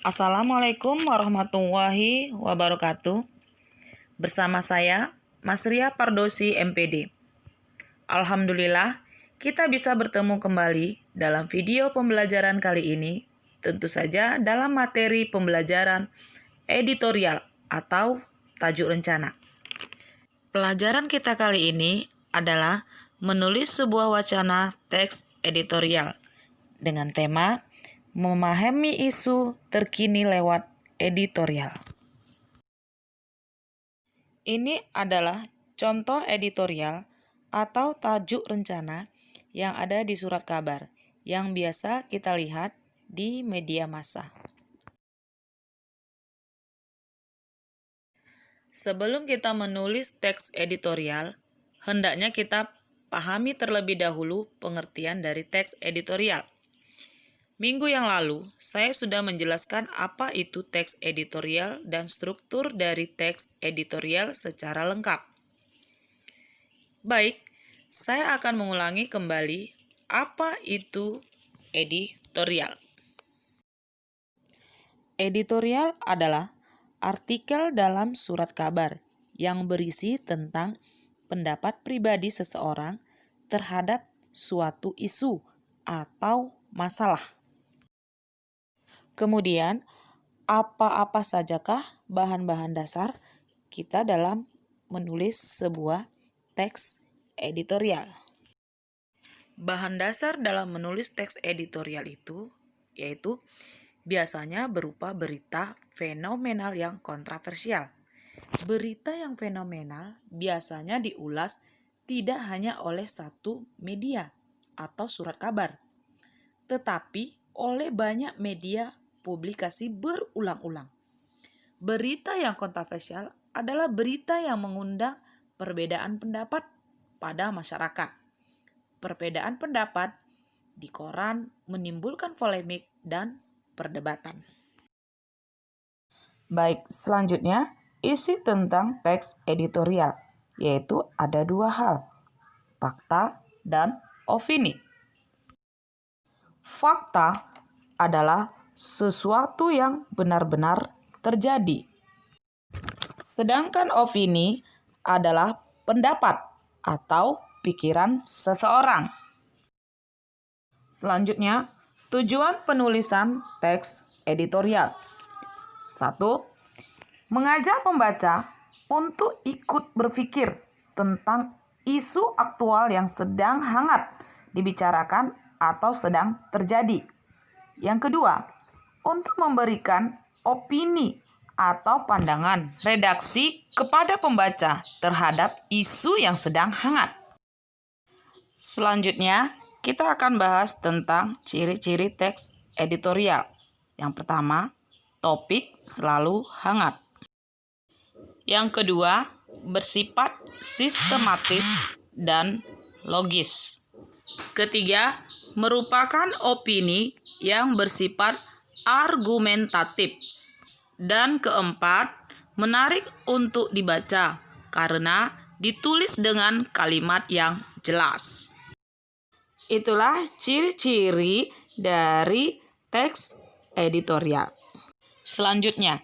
Assalamualaikum warahmatullahi wabarakatuh. Bersama saya, Mas Ria Pardosi, MPD. Alhamdulillah, kita bisa bertemu kembali dalam video pembelajaran kali ini, tentu saja dalam materi pembelajaran editorial atau tajuk rencana. Pelajaran kita kali ini adalah menulis sebuah wacana teks editorial dengan tema memahami isu terkini lewat editorial. Ini adalah contoh editorial atau tajuk rencana yang ada di surat kabar yang biasa kita lihat di media massa. Sebelum kita menulis teks editorial, hendaknya kita pahami terlebih dahulu pengertian dari teks editorial. Minggu yang lalu, saya sudah menjelaskan apa itu teks editorial dan struktur dari teks editorial secara lengkap. Baik, saya akan mengulangi kembali apa itu editorial. Editorial adalah artikel dalam surat kabar yang berisi tentang pendapat pribadi seseorang terhadap suatu isu atau masalah. Kemudian, apa-apa sajakah bahan-bahan dasar kita dalam menulis sebuah teks editorial? Bahan dasar dalam menulis teks editorial itu yaitu biasanya berupa berita fenomenal yang kontroversial. Berita yang fenomenal biasanya diulas tidak hanya oleh satu media atau surat kabar, tetapi oleh banyak media publikasi berulang-ulang. Berita yang kontroversial adalah berita yang mengundang perbedaan pendapat pada masyarakat. Perbedaan pendapat di koran menimbulkan polemik dan perdebatan. Baik, selanjutnya isi tentang teks editorial, yaitu ada dua hal, fakta dan opini. Fakta adalah sesuatu yang benar-benar terjadi. Sedangkan opini adalah pendapat atau pikiran seseorang. Selanjutnya, tujuan penulisan teks editorial. 1. Mengajak pembaca untuk ikut berpikir tentang isu aktual yang sedang hangat dibicarakan atau sedang terjadi. Yang kedua, untuk memberikan opini atau pandangan redaksi kepada pembaca terhadap isu yang sedang hangat. Selanjutnya, kita akan bahas tentang ciri-ciri teks editorial. Yang pertama, topik selalu hangat. Yang kedua, bersifat sistematis dan logis. Ketiga, merupakan opini yang bersifat argumentatif. Dan keempat, menarik untuk dibaca karena ditulis dengan kalimat yang jelas. Itulah ciri-ciri dari teks editorial. Selanjutnya,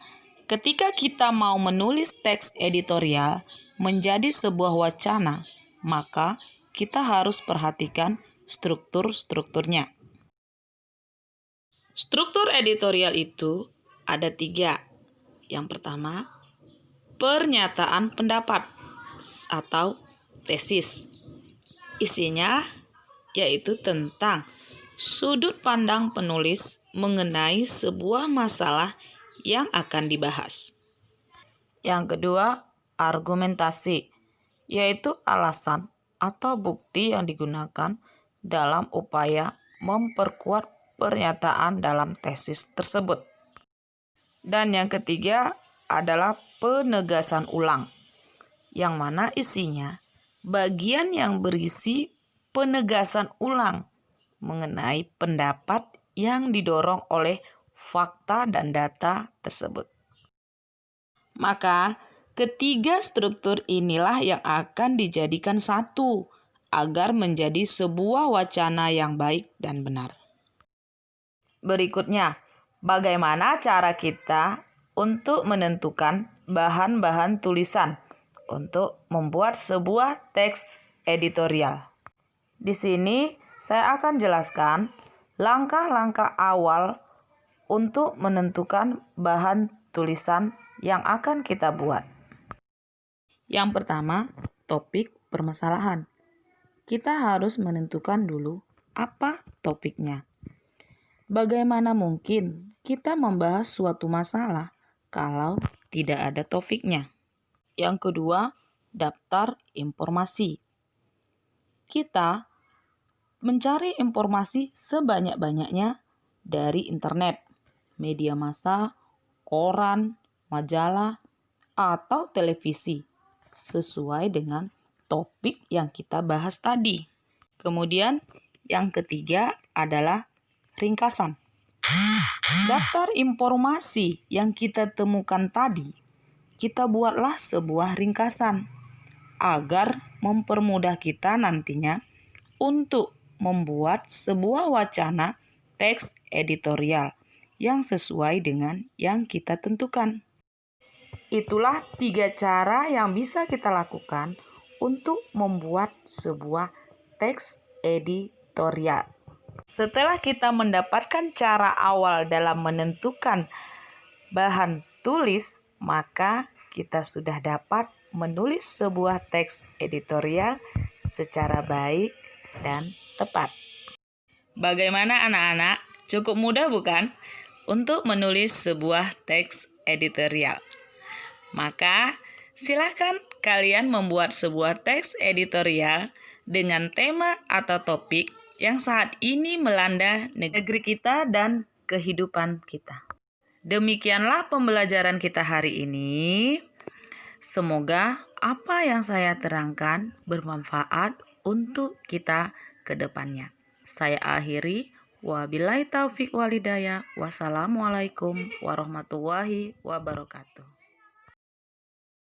ketika kita mau menulis teks editorial menjadi sebuah wacana, maka kita harus perhatikan strukturnya. Struktur editorial itu ada 3. Yang pertama, pernyataan pendapat atau tesis. Isinya yaitu tentang sudut pandang penulis mengenai sebuah masalah yang akan dibahas. Yang kedua, argumentasi, yaitu alasan atau bukti yang digunakan dalam upaya memperkuat pernyataan dalam tesis tersebut. Dan yang ketiga adalah penegasan ulang, yang mana isinya bagian yang berisi penegasan ulang mengenai pendapat yang didorong oleh fakta dan data tersebut. Maka, ketiga struktur inilah yang akan dijadikan satu agar menjadi sebuah wacana yang baik dan benar. Berikutnya, Bagaimana cara kita untuk menentukan bahan-bahan tulisan untuk membuat sebuah teks editorial? Di sini saya akan jelaskan langkah-langkah awal untuk menentukan bahan tulisan yang akan kita buat. Yang pertama, topik permasalahan. Kita harus menentukan dulu apa topiknya. Bagaimana mungkin kita membahas suatu masalah kalau tidak ada topiknya? Yang kedua, daftar informasi. Kita mencari informasi sebanyak-banyaknya dari internet, media massa, koran, majalah, atau televisi sesuai dengan topik yang kita bahas tadi. Kemudian yang ketiga adalah ringkasan. Daftar informasi yang kita temukan tadi, kita buatlah sebuah ringkasan agar mempermudah kita nantinya untuk membuat sebuah wacana teks editorial yang sesuai dengan yang kita tentukan. Itulah 3 cara yang bisa kita lakukan untuk membuat sebuah teks editorial. Setelah kita mendapatkan cara awal dalam menentukan bahan tulis, maka kita sudah dapat menulis sebuah teks editorial secara baik dan tepat. Bagaimana anak-anak? Cukup mudah bukan? Untuk menulis sebuah teks editorial. Maka silakan kalian membuat sebuah teks editorial dengan tema atau topik yang saat ini melanda negeri kita dan kehidupan kita. Demikianlah pembelajaran kita hari ini. Semoga apa yang saya terangkan bermanfaat untuk kita ke depannya. Saya akhiri. Wabillahi taufik walhidayah. Wassalamualaikum warahmatullahi wabarakatuh.